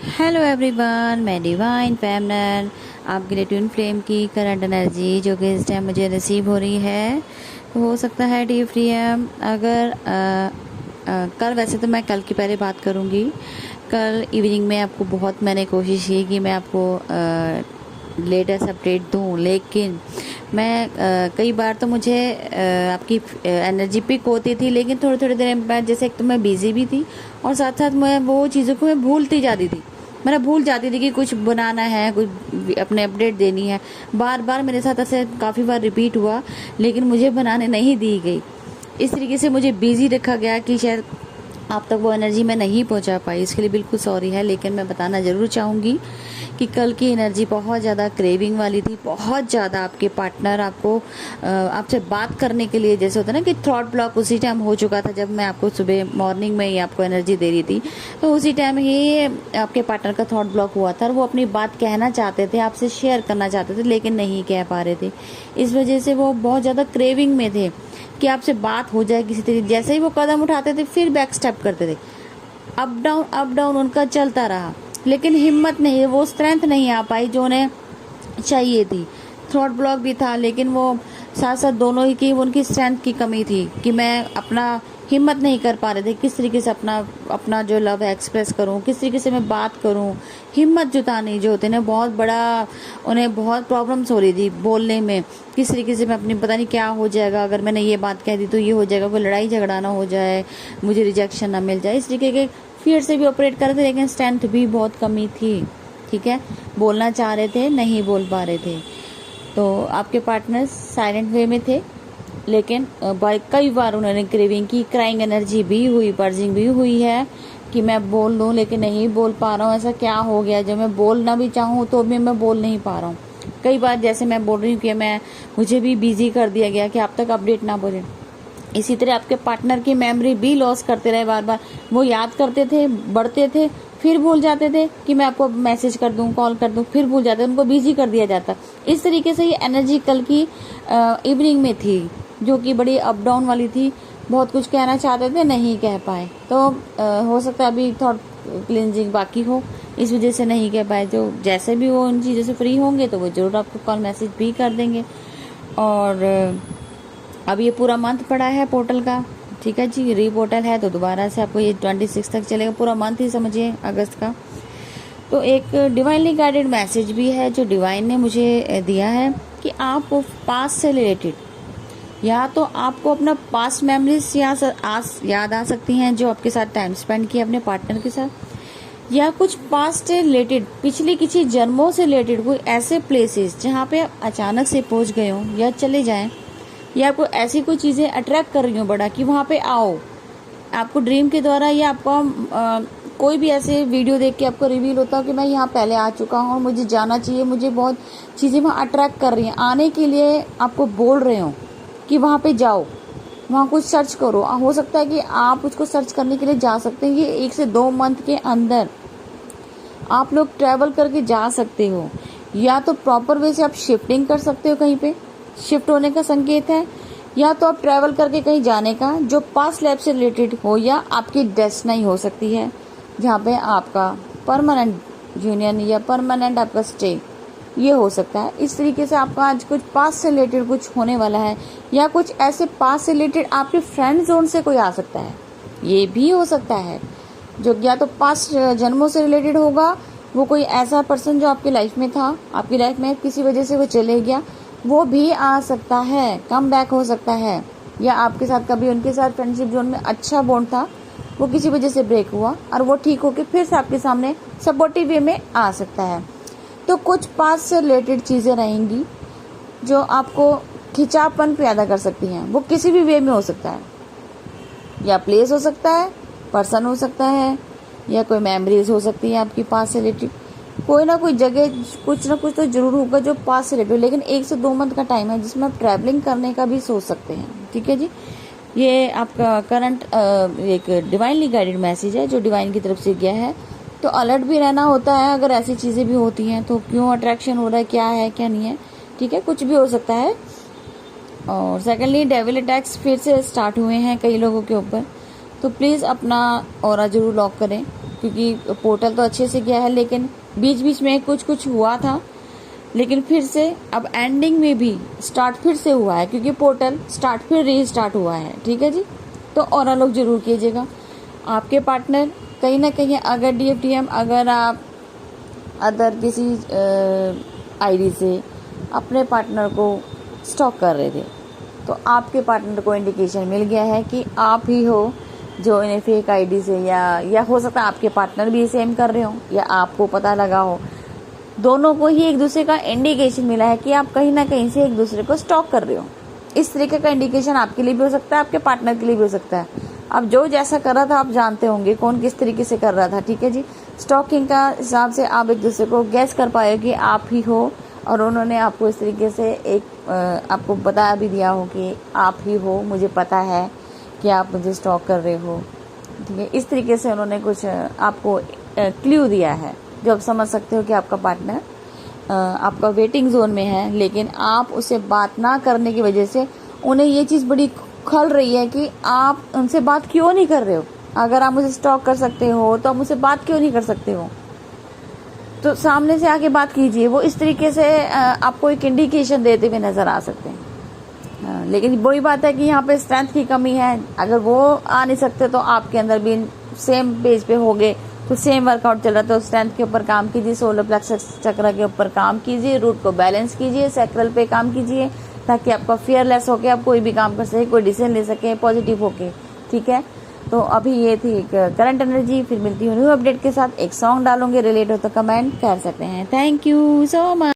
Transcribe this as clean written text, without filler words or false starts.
Hello everyone, मैं divine feminine आपके लिए ट्विन फ्लेम की करंट एनर्जी जो कि इस टाइम मुझे रिसीव हो रही है। तो हो सकता है डी फ्री है। अगर कल, वैसे तो मैं कल की पहले बात करूँगी। कल इवनिंग में आपको बहुत मैंने कोशिश की कि मैं आपको लेटेस्ट अपडेट दूँ, लेकिन मैं कई बार तो मुझे आपकी एनर्जी पिक होती थी, लेकिन थोड़ी थोड़ी देर बाद जैसे एक तो मैं बिज़ी भी थी और साथ साथ मैं वो चीज़ों को मैं भूलती जाती थी। मैं भूल जाती थी कि कुछ बनाना है, कुछ अपने अपडेट देनी है। बार बार मेरे साथ ऐसे काफ़ी बार रिपीट हुआ, लेकिन मुझे बनाने नहीं दी गई। इस तरीके से मुझे बिज़ी रखा गया कि शायद आप तक वो एनर्जी मैं नहीं पहुंचा पाई। इसके लिए बिल्कुल सॉरी है, लेकिन मैं बताना ज़रूर चाहूँगी कि कल की एनर्जी बहुत ज़्यादा क्रेविंग वाली थी। बहुत ज़्यादा आपके पार्टनर आपको आपसे बात करने के लिए, जैसे होता है ना कि थॉट ब्लॉक उसी टाइम हो चुका था जब मैं आपको सुबह मॉर्निंग में ही आपको एनर्जी दे रही थी। तो उसी टाइम ही आपके पार्टनर का थॉट ब्लॉक हुआ था और वो अपनी बात कहना चाहते थे, आपसे शेयर करना चाहते थे, लेकिन नहीं कह पा रहे थे। इस वजह से वो बहुत ज़्यादा क्रेविंग में थे कि आपसे बात हो जाए किसी तरीके। जैसे ही वो कदम उठाते थे फिर बैक स्टेप करते थे। अप डाउन उनका चलता रहा, लेकिन हिम्मत नहीं, वो स्ट्रेंथ नहीं आ पाई जो उन्हें चाहिए थी। थ्रॉट ब्लॉक भी था, लेकिन वो साथ साथ दोनों ही की उनकी स्ट्रेंथ की कमी थी कि मैं अपना हिम्मत नहीं कर पा रहे थे किस तरीके से अपना जो लव है एक्सप्रेस करूं, किस तरीके से मैं बात करूं। हिम्मत जुटानी जो होते ना, बहुत बड़ा उन्हें बहुत प्रॉब्लम्स हो रही थी बोलने में। किस तरीके से मैं अपनी, पता नहीं क्या हो जाएगा अगर मैंने ये बात कह दी तो ये हो जाएगा, कोई लड़ाई झगड़ा ना हो जाए, मुझे रिजेक्शन ना मिल जाए। इस तरीके के फियर से भी ऑपरेट कर रहे थे, लेकिन स्ट्रेंथ भी बहुत कमी थी। ठीक है, बोलना चाह रहे थे, नहीं बोल पा रहे थे। तो आपके पार्टनर्स साइलेंट वे में थे, लेकिन कई बार उन्होंने क्रेविंग की, क्राइंग एनर्जी भी हुई, पर्जिंग भी हुई है कि मैं बोल लूँ लेकिन नहीं बोल पा रहा हूँ। ऐसा क्या हो गया जो मैं बोलना भी चाहूँ तो भी मैं बोल नहीं पा रहा हूँ। कई बार जैसे मैं बोल रही हूँ कि मुझे भी बिजी कर दिया गया कि आप तक अपडेट ना बोले। इसी तरह आपके पार्टनर की मेमोरी भी लॉस करते रहे बार बार। वो याद करते थे, बढ़ते थे, फिर भूल जाते थे कि मैं आपको मैसेज कर दूं, कॉल कर दूं, फिर भूल जाते, उनको बिजी कर दिया जाता। इस तरीके से ये एनर्जी कल की इवनिंग में थी, जो कि बड़ी अप डाउन वाली थी। बहुत कुछ कहना चाहते थे, नहीं कह पाए। तो हो सकता है अभी थॉट क्लिनजिंग बाकी हो, इस वजह से नहीं कह पाए। तो जैसे भी वो उन चीज़ों से फ्री होंगे तो वो जरूर आपको कॉल मैसेज भी कर देंगे। और अब ये पूरा मंथ पड़ा है पोर्टल का, ठीक है जी, री पोर्टल है, तो दोबारा से आपको ये 26 तक चलेगा, पूरा मंथ ही समझिए अगस्त का। तो एक डिवाइनली गाइडेड मैसेज भी है जो डिवाइन ने मुझे दिया है कि आप पास्ट से रिलेटेड, या तो आपको अपना पास्ट मेमोरीज याद आ सकती हैं जो आपके साथ टाइम स्पेंड किया अपने पार्टनर के साथ, या कुछ पास्ट से रिलेटेड, पिछले किसी जन्मों से रिलेटेड कोई ऐसे प्लेसेस जहाँ पे आप अचानक से पहुँच गए हो या चले जाएं, या आपको ऐसी कोई चीज़ें अट्रैक्ट कर रही हो बड़ा कि वहाँ पे आओ। आपको ड्रीम के द्वारा या आपका कोई भी ऐसे वीडियो देख के आपको रिवील होता हो कि मैं यहाँ पहले आ चुका हूँ और मुझे जाना चाहिए, मुझे बहुत चीज़ें वहाँ अट्रैक्ट कर रही हैं, आने के लिए आपको बोल रहे हो कि वहाँ पे जाओ, वहाँ कुछ सर्च करो। हो सकता है कि आप उसको सर्च करने के लिए जा सकते हैं। ये 1 से 2 मंथ के अंदर आप लोग ट्रैवल करके जा सकते हो, या तो प्रॉपर वे से आप शिफ्टिंग कर सकते हो, कहीं पे शिफ्ट होने का संकेत है, या तो आप ट्रैवल करके कहीं जाने का जो पास्ट लाइफ से रिलेटेड हो, या आपकी डेस्टिनी हो सकती है जहाँ पे आपका परमानेंट यूनियन या परमानेंट आपका स्टे, ये हो सकता है। इस तरीके से आपका आज कुछ पास्ट से रिलेटेड कुछ होने वाला है, या कुछ ऐसे पास्ट से रिलेटेड आपके फ्रेंड जोन से कोई आ सकता है, ये भी हो सकता है, जो या तो पास्ट जन्मों से रिलेटेड होगा। वो कोई ऐसा पर्सन जो आपकी लाइफ में था, आपकी लाइफ में किसी वजह से वो चले गया, वो भी आ सकता है, कम बैक हो सकता है। या आपके साथ कभी उनके साथ फ्रेंडशिप जोन में अच्छा बॉन्ड था, वो किसी वजह से ब्रेक हुआ और वो ठीक होकर फिर से आपके सामने सपोर्टिव वे में आ सकता है। तो कुछ पास्ट से रिलेटेड चीज़ें रहेंगी जो आपको खिंचावपन पैदा कर सकती हैं। वो किसी भी वे में हो सकता है, या प्लेस हो सकता है, पर्सन हो सकता है, या कोई मेमोरीज हो सकती है आपकी पास से रिलेटेड। कोई ना कोई जगह कुछ ना कुछ तो जरूर होगा जो पास से रिलेटेड। लेकिन 1 से 2 मंथ का टाइम है जिसमें आप ट्रैवलिंग करने का भी सोच सकते हैं। ठीक है जी, ये आपका करंट एक डिवाइनली गाइडेड मैसेज है जो डिवाइन की तरफ से गया है। तो अलर्ट भी रहना होता है अगर ऐसी चीज़ें भी होती हैं तो, क्यों अट्रैक्शन हो रहा है, क्या है क्या नहीं है, ठीक है, कुछ भी हो सकता है। और सेकेंडली, डेविल अटैक्स फिर से स्टार्ट हुए हैं कई लोगों के ऊपर, तो प्लीज़ अपना ऑरा जरूर लॉक करें। क्योंकि पोर्टल तो अच्छे से गया है, लेकिन बीच बीच में कुछ कुछ हुआ था, लेकिन फिर से अब एंडिंग में भी स्टार्ट फिर से हुआ है, क्योंकि पोर्टल स्टार्ट फिर रीस्टार्ट हुआ है। ठीक है जी, तो और लोग जरूर कीजिएगा। आपके पार्टनर कहीं ना कहीं अगर DFDM अगर आप अदर किसी आईडी से अपने पार्टनर को स्टॉक कर रहे थे, तो आपके पार्टनर को इंडिकेशन मिल गया है कि आप ही हो जो इन्हें फेक आईडी से, या हो सकता है आपके पार्टनर भी सेम कर रहे हो, या आपको पता लगा हो, दोनों को ही एक दूसरे का इंडिकेशन मिला है कि आप कहीं ना कहीं से एक दूसरे को स्टॉक कर रहे हो। इस तरीके का इंडिकेशन आपके लिए भी हो सकता है, आपके पार्टनर के लिए भी हो सकता है। अब जो जैसा कर रहा था आप जानते होंगे कौन किस तरीके से कर रहा था। ठीक है जी, स्टॉकिंग का हिसाब से आप एक दूसरे को गैस कर पाए कि आप ही हो, और उन्होंने आपको इस तरीके से आपको बता भी दिया हो कि आप ही हो, मुझे पता है कि आप मुझे स्टॉक कर रहे हो। ठीक है, इस तरीके से उन्होंने कुछ आपको क्लू दिया है, जो आप समझ सकते हो कि आपका पार्टनर आपका वेटिंग जोन में है, लेकिन आप उससे बात ना करने की वजह से उन्हें ये चीज़ बड़ी खल रही है कि आप उनसे बात क्यों नहीं कर रहे हो। अगर आप मुझे स्टॉक कर सकते हो तो आप मुझसे बात क्यों नहीं कर सकते हो, तो सामने से आके बात कीजिए। वो इस तरीके से आपको एक इंडिकेशन देते हुए नजर आ सकते हैं। लेकिन वही बात है कि यहाँ पे स्ट्रेंथ की कमी है। अगर वो आ नहीं सकते तो आपके अंदर भी सेम पेज पे हो गए, तो सेम वर्कआउट चल रहा है, तो स्ट्रेंथ के ऊपर काम कीजिए, सोलर प्लेक्सस चक्र के ऊपर काम कीजिए, रूट को बैलेंस कीजिए, सैक्रल पे काम कीजिए, ताकि आपका फियरलेस होके आप कोई भी काम कर सके, कोई डिसीजन ले सके पॉजिटिव होके। ठीक है, तो अभी ये थी एक करंट एनर्जी। फिर मिलती हूँ न्यू अपडेट के साथ। एक सॉन्ग डालूंगे, रिलेट हो तो कमेंट कर सकते हैं। Thank you so much.